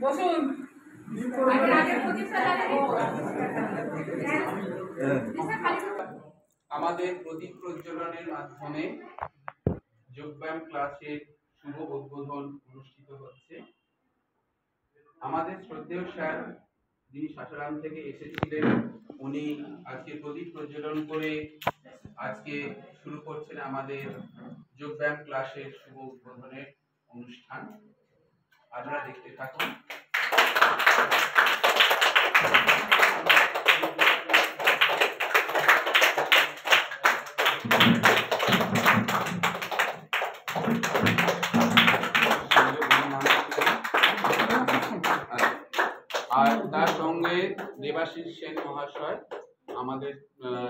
বসুন। আমাদের প্রদীপ প্রজ্বলনের মাধ্যমে যোগব্যায়াম ক্লাসের শুভ উদ্বোধন অনুষ্ঠিত হচ্ছে। আমাদের শ্রদ্ধেয় স্যার যিনি সাসারাম থেকে এসেছিলেন, উনি আজকে প্রদীপ প্রজ্বলন করে আজকে শুরু করছেন আমাদের যোগব্যায়াম ক্লাসের শুভ উদ্বোধনের অনুষ্ঠান। আপনারা দেখতে থাকুন। আর তার সঙ্গে দেবাশিস সেন মহাশয় আমাদের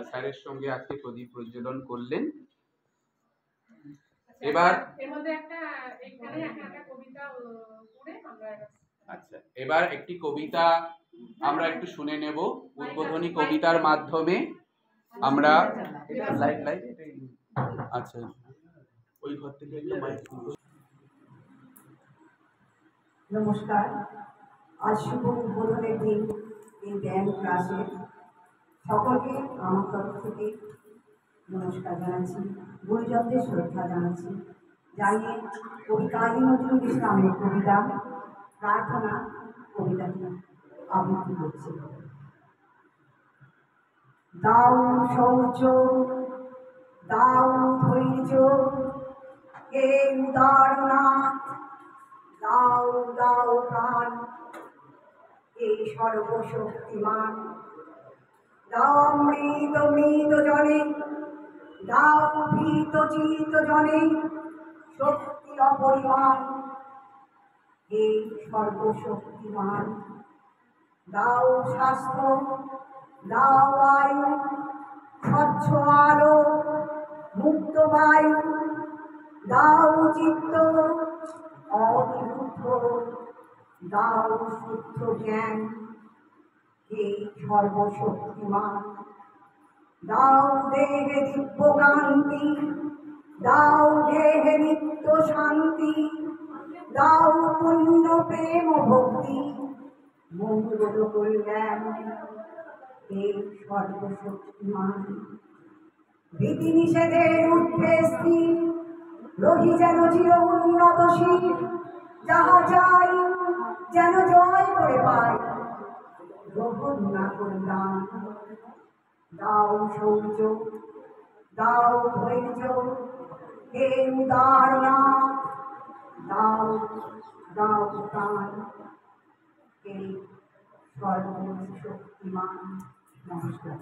স্যারের সঙ্গে আজকে প্রদীপ প্রজ্বলন করলেন। এবার আচ্ছা, এবার একটি কবিতা আমরা একটু শুনে নেব। উদ্বোধনী কবিতার মাধ্যমে আমরা আচ্ছা ওই ঘর থেকে একটা মাইক। নমস্কার। আজ শুভ উদ্বোধনের দিন এই ব্যায়াম ক্লাসে সকলকে আমার তরফ থেকে নমস্কার জানাচ্ছি, গুরুজনদের শ্রদ্ধা জানাচ্ছি। জানিয়ে কবি কাজী নজরুল ইসলামের কবিতা প্রার্থনা কবিতাটি আবৃত্তি করছি। দাও শৌচ, দাও ধৈর্য, হে উদারনাথ, দাও দাও প্রাণ, এই সর্বশক্তিমান। দাও অমৃত মৃত জনে, দাও ভীত চিত জনে শক্তি অপরিমাণ, এই সর্বশক্তিমান। দাও স্বাস্থ্য, দাও আয়ু, স্বচ্ছ আলো, মুক্ত বায়ু, দাও চিত্ত অবিরুদ্ধ, দাও শুদ্ধ জ্ঞান, হে সর্বশক্তিমান। দাও দেহে দিব্য কান্তি, দাও দেহে নিত্য শান্তি, দাও পুণ্য প্রেম ভক্তি, মঙ্গল কল্যাণ, হে সর্বশক্তিমান। ভীতি নিষেধের ঊর্ধ্বে স্থির, রহি যেন চির উন্নতশীল, যাহা চাই যেন জয় করে পাই, গ্রহণ না করলাম। দাও শৌর্য, দাও ধৈর্য, হে উদারনাথ, দাও দাও প্রাণ, হে সর্বশক্তিমান। নমস্কার।